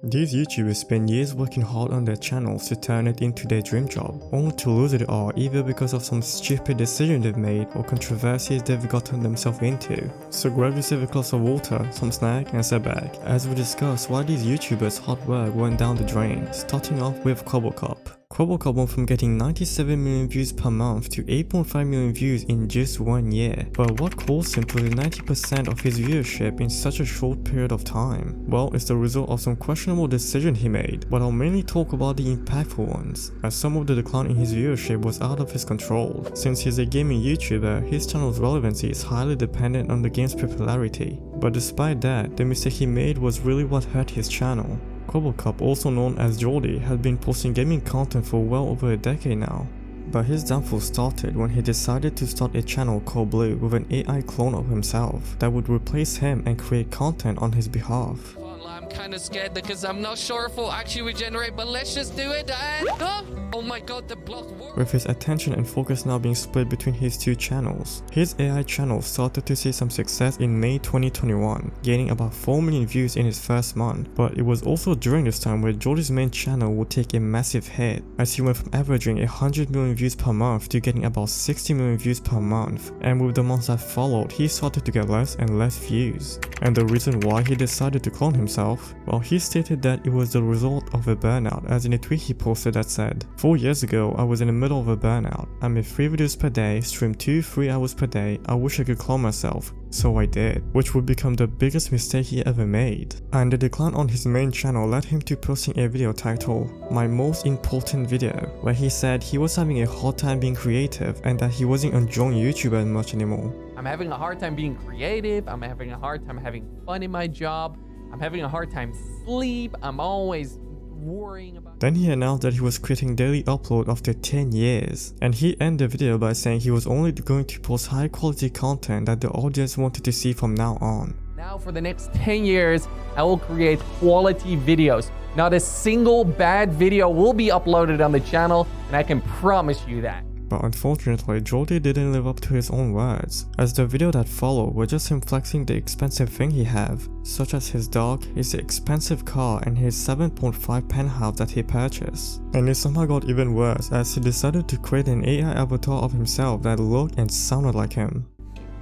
These YouTubers spend years working hard on their channels to turn it into their dream job, only to lose it all either because of some stupid decision they've made or controversies they've gotten themselves into. So grab yourself a glass of water, some snack and sit back, as we discuss why these YouTubers' hard work went down the drain, starting off with Kwebblekop. Kwebblekop went from getting 97 million views per month to 8.5 million views in just 1 year. But what caused him to lose 90% of his viewership in such a short period of time? Well, it's the result of some questionable decisions he made, but I'll mainly talk about the impactful ones, as some of the decline in his viewership was out of his control. Since he's a gaming YouTuber, his channel's relevancy is highly dependent on the game's popularity. But despite that, the mistake he made was really what hurt his channel. Kwebblekop, also known as Jordy, had been posting gaming content for well over a decade now. But his downfall started when he decided to start a channel called Blue with an AI clone of himself that would replace him and create content on his behalf. I'm kind of scared because I'm not sure if we'll actually regenerate, but let's just do it. Oh my god, the block worked. With his attention and focus now being split between his two channels, his AI channel started to see some success in May 2021, gaining about 4 million views in his first month. But it was also during this time where Jordy's main channel would take a massive hit, as he went from averaging 100 million views per month to getting about 60 million views per month. And with the months that followed, he started to get less and less views. And the reason why he decided to clone himself? Well, he stated that it was the result of a burnout, as in a tweet he posted that said, 4 years ago, I was in the middle of a burnout. I made 3 videos per day, streamed 2-3 hours per day. I wish I could clone myself, so I did, which would become the biggest mistake he ever made. And the decline on his main channel led him to posting a video titled, My Most Important Video, where he said he was having a hard time being creative and that he wasn't enjoying YouTube as much anymore. I'm having a hard time being creative. I'm having a hard time having fun in my job. I'm having a hard time sleep. I'm always worrying about. Then he announced that he was quitting daily upload after 10 years, and he ended the video by saying he was only going to post high quality content that the audience wanted to see from now on. Now for the next 10 years, I will create quality videos. Not a single bad video will be uploaded on the channel, and I can promise you that. But unfortunately, Jordy didn't live up to his own words, as the video that followed were just him flexing the expensive thing he have, such as his dog, his expensive car and his 7.5 penthouse that he purchased. And it somehow got even worse as he decided to create an AI avatar of himself that looked and sounded like him.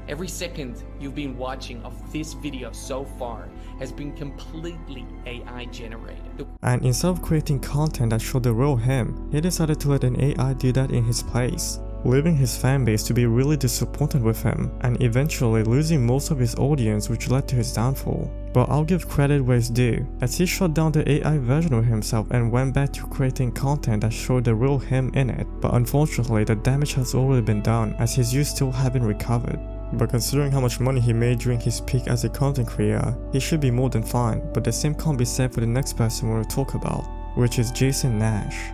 Every second you've been watching of this video so far has been completely AI generated. And instead of creating content that showed the real him, he decided to let an AI do that in his place, leaving his fanbase to be really disappointed with him, and eventually losing most of his audience, which led to his downfall. But I'll give credit where it's due, as he shut down the AI version of himself and went back to creating content that showed the real him in it. But unfortunately, the damage has already been done, as his views still haven't recovered. But considering how much money he made during his peak as a content creator, he should be more than fine, but the same can't be said for the next person we're going to talk about, which is Jason Nash.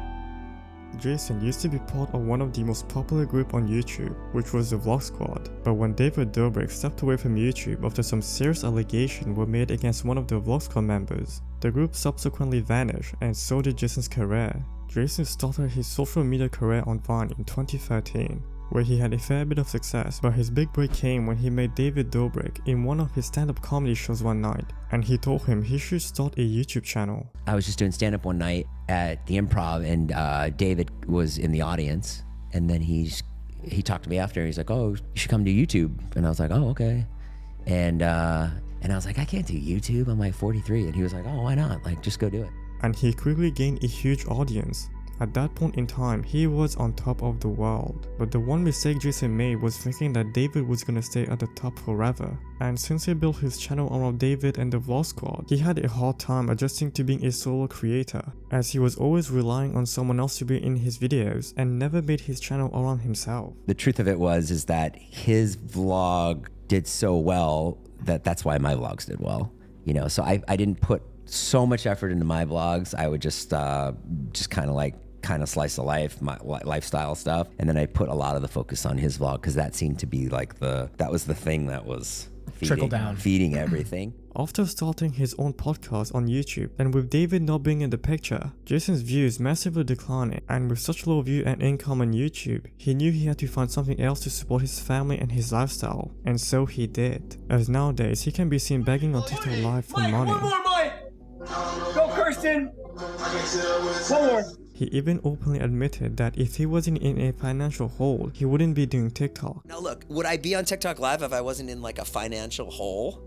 Jason used to be part of one of the most popular group on YouTube, which was the Vlog Squad, but when David Dobrik stepped away from YouTube after some serious allegations were made against one of the Vlog Squad members, the group subsequently vanished, and so did Jason's career. Jason started his social media career on Vine in 2013. Where he had a fair bit of success, but his big break came when he met David Dobrik in one of his stand-up comedy shows one night, and he told him he should start a YouTube channel. I was just doing stand-up one night at the Improv, and David was in the audience, and then he talked to me after. He's like, "Oh, you should come to YouTube," and I was like, "Oh, okay," and I was like, "I can't do YouTube. I'm like 43," and he was like, "Oh, why not? Like, just go do it." And he quickly gained a huge audience. At that point in time, he was on top of the world. But the one mistake Jason made was thinking that David was gonna stay at the top forever. And since he built his channel around David and the Vlog Squad, he had a hard time adjusting to being a solo creator, as he was always relying on someone else to be in his videos and never made his channel around himself. The truth of it is that his vlog did so well that's why my vlogs did well. You know, so I didn't put so much effort into my vlogs. I would just kind of slice of life, my lifestyle stuff, and then I put a lot of the focus on his vlog because that seemed to be like that was the thing that was feeding everything. After starting his own podcast on YouTube, and with David not being in the picture, Jason's views massively declining, and with such low view and income on YouTube, he knew he had to find something else to support his family and his lifestyle, and so he did. As nowadays, he can be seen begging on TikTok Live for money. One more, Mike! Go curse Question 4. He even openly admitted that if he wasn't in a financial hole, he wouldn't be doing TikTok. Now look, would I be on TikTok Live if I wasn't in like a financial hole?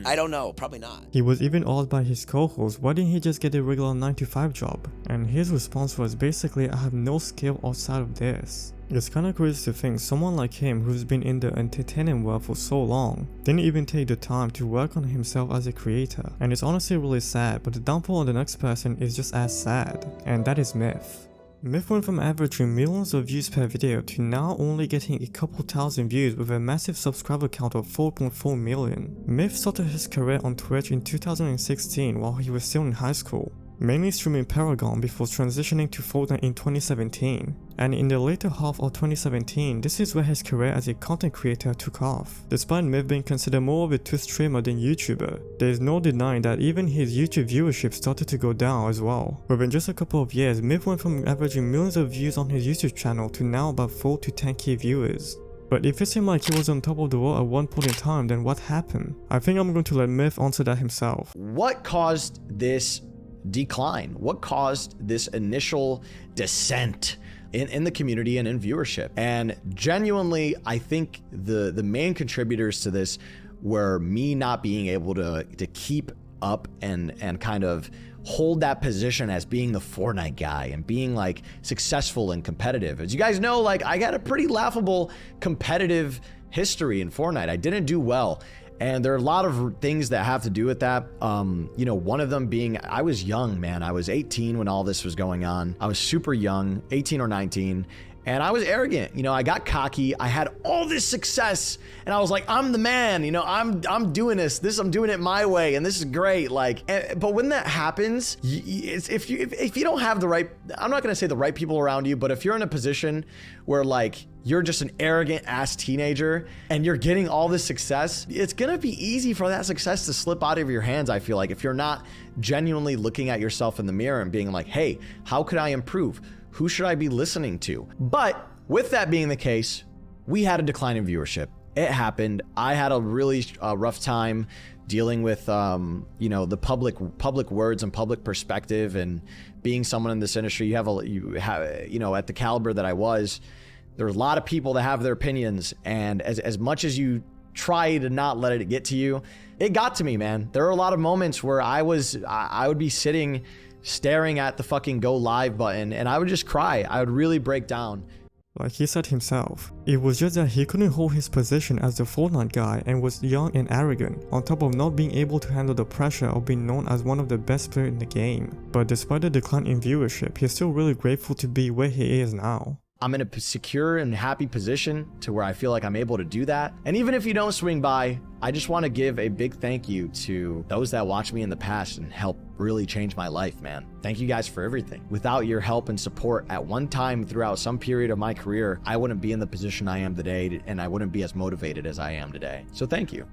I don't know, probably not. He was even asked by his co-host why didn't he just get a regular 9-to-5 job, and his response was basically, I have no skill outside of this. It's kinda crazy to think someone like him who's been in the entertainment world for so long didn't even take the time to work on himself as a creator, and it's honestly really sad, but the downfall of the next person is just as sad, and that is Myth. Myth went from averaging millions of views per video to now only getting a couple thousand views with a massive subscriber count of 4.4 million. Myth started his career on Twitch in 2016 while he was still in high school, mainly streaming Paragon before transitioning to Fortnite in 2017. And in the later half of 2017, this is where his career as a content creator took off. Despite Myth being considered more of a Twitch streamer than YouTuber, there is no denying that even his YouTube viewership started to go down as well. Within just a couple of years, Myth went from averaging millions of views on his YouTube channel to now about 4 to 10k viewers. But if it seemed like he was on top of the world at one point in time, then what happened? I think I'm going to let Myth answer that himself. What caused this decline? What caused this initial descent in the community and in viewership? And genuinely, I think the main contributors to this were me not being able to keep up and kind of hold that position as being the Fortnite guy and being like successful and competitive. As you guys know, like I got a pretty laughable competitive history in Fortnite. I didn't do well. And there are a lot of things that have to do with that. You know, one of them being, I was young, man. I was 18 when all this was going on. I was super young, 18 or 19. And I was arrogant. You know, I got cocky. I had all this success. And I was like, I'm the man. You know, I'm doing this. I'm doing it my way. And this is great. Like, but when that happens, if you don't have the right, I'm not going to say the right people around you, but if you're in a position where like, you're just an arrogant ass teenager and you're getting all this success, it's gonna be easy for that success to slip out of your hands, I feel like, if you're not genuinely looking at yourself in the mirror and being like, hey, how could I improve? Who should I be listening to? But with that being the case, we had a decline in viewership. It happened. I had a really rough time dealing with, you know, the public words and public perspective, and being someone in this industry, you know, at the caliber that I was, there's a lot of people that have their opinions, and as much as you try to not let it get to you, it got to me, man. There are a lot of moments where I would be sitting staring at the fucking go live button and I would just cry. I would really break down. Like he said himself, it was just that he couldn't hold his position as the Fortnite guy and was young and arrogant, on top of not being able to handle the pressure of being known as one of the best players in the game. But despite the decline in viewership, he's still really grateful to be where he is now. I'm in a secure and happy position to where I feel like I'm able to do that. And even if you don't swing by, I just want to give a big thank you to those that watched me in the past and helped really change my life, man. Thank you guys for everything. Without your help and support at one time throughout some period of my career, I wouldn't be in the position I am today, and I wouldn't be as motivated as I am today. So thank you.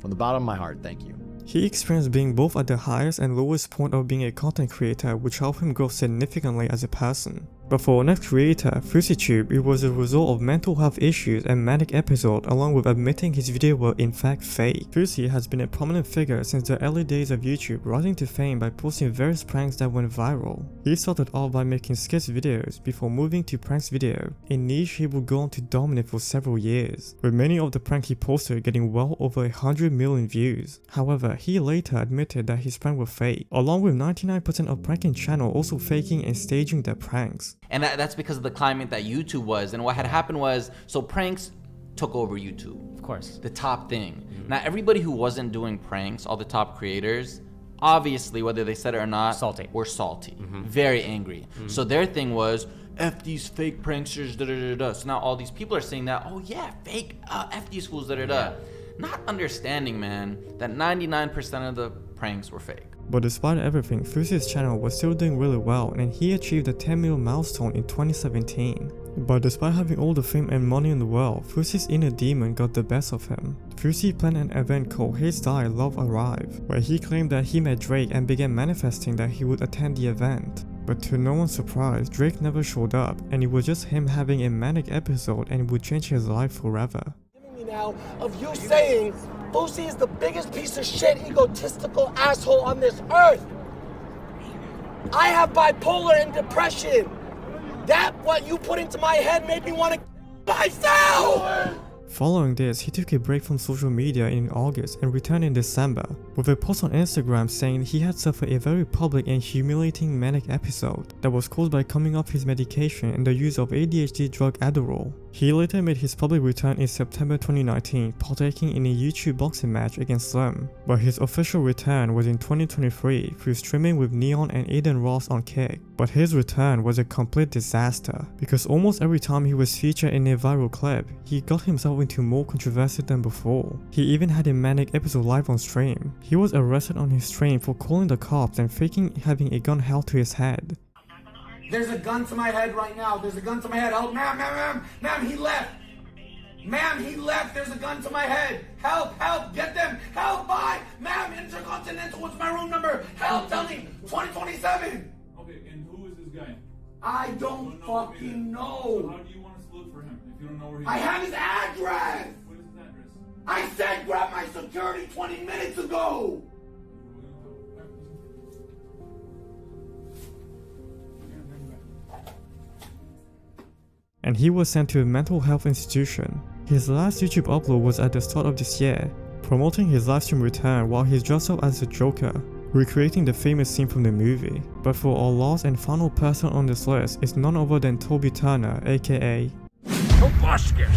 From the bottom of my heart, thank you. He experienced being both at the highest and lowest point of being a content creator, which helped him grow significantly as a person. But for our next creator, Fousey, it was a result of mental health issues and manic episode, along with admitting his video were in fact fake. Fousey has been a prominent figure since the early days of YouTube, rising to fame by posting various pranks that went viral. He started off by making sketch videos before moving to pranks video, a niche he would go on to dominate for several years, with many of the pranks he posted getting well over 100 million views. However, he later admitted that his pranks were fake, along with 99% of pranking channel also faking and staging their pranks. And that's because of the climate that YouTube was. And what had happened was, so pranks took over YouTube. Of course. The top thing. Now, everybody who wasn't doing pranks, all the top creators, obviously, whether they said it or not, were salty. Very angry. So their thing was, F these fake pranksters, da-da-da-da. So now all these people are saying that, oh yeah, fake, F these fools, da-da-da. Not understanding, man, that 99% of the pranks were fake. But despite everything, Fousey's channel was still doing really well, and he achieved the 10 million milestone in 2017. But despite having all the fame and money in the world, Fousey's inner demon got the best of him. Fousey planned an event called His Die Love Arrive, where he claimed that he met Drake and began manifesting that he would attend the event. But to no one's surprise, Drake never showed up, and it was just him having a manic episode and it would change his life forever. Now of you saying Fousey is the biggest piece of shit, egotistical asshole on this earth. I have bipolar and depression. That what you put into my head made me want to myself. Following this, he took a break from social media in August and returned in December, with a post on Instagram saying he had suffered a very public and humiliating manic episode that was caused by coming off his medication and the use of ADHD drug Adderall. He later made his public return in September 2019, partaking in a YouTube boxing match against Slim, but his official return was in 2023 through streaming with Neon and Aiden Ross on Kick. But his return was a complete disaster, because almost every time he was featured in a viral clip, he got himself into more controversy than before. He even had a manic episode live on stream. He was arrested on his stream for calling the cops and faking having a gun held to his head. There's a gun to my head right now. There's a gun to my head. Help, ma'am, he left. Ma'am, he left. There's a gun to my head. Help, get them. Help, bye. Ma'am, Intercontinental, what's my room number? Help, tell me. 2027. Okay, and who is this guy? I don't fucking know. So how do you want us to look for him if you don't know where he is? I have his address. What is his address? I said grab my security 20 minutes ago. And he was sent to a mental health institution. His last YouTube upload was at the start of this year, promoting his livestream return while he's dressed up as the Joker, recreating the famous scene from the movie. But for our last and final person on this list is none other than Toby Turner, aka Tobuscus.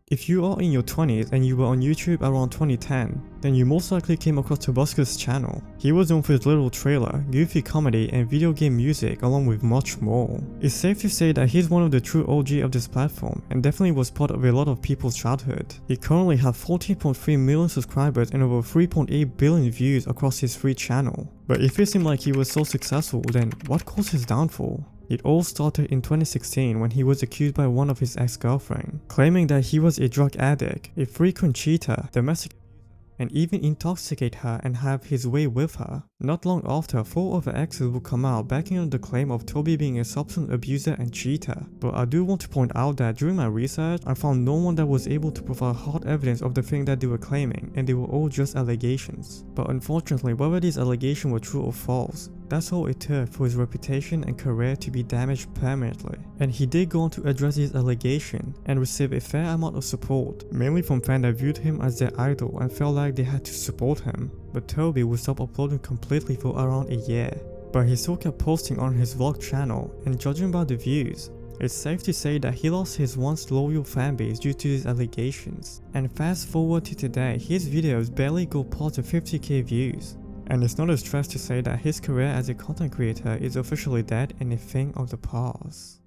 If you are in your 20s and you were on YouTube around 2010, then you most likely came across Tobuscus' channel. He was known for his little trailer, goofy comedy, and video game music along with much more. It's safe to say that he's one of the true OG of this platform and definitely was part of a lot of people's childhood. He currently has 14.3 million subscribers and over 3.8 billion views across his free channel. But if it seemed like he was so successful, then what caused his downfall? It all started in 2016 when he was accused by one of his ex-girlfriends, claiming that he was a drug addict, a frequent cheater, domestic abuser, and even intoxicate her and have his way with her. Not long after, 4 other exes would come out backing up the claim of Toby being a substance abuser and cheater. But I do want to point out that during my research, I found no one that was able to provide hard evidence of the thing that they were claiming, and they were all just allegations. But unfortunately, whether these allegations were true or false, that's all it took for his reputation and career to be damaged permanently. And he did go on to address his allegation and receive a fair amount of support, mainly from fans that viewed him as their idol and felt like they had to support him. But Toby would stop uploading completely for around a year. But he still kept posting on his vlog channel, and judging by the views, it's safe to say that he lost his once loyal fanbase due to these allegations. And fast forward to today, his videos barely go past the 50k views. And it's not a stretch to say that his career as a content creator is officially dead and a thing of the past.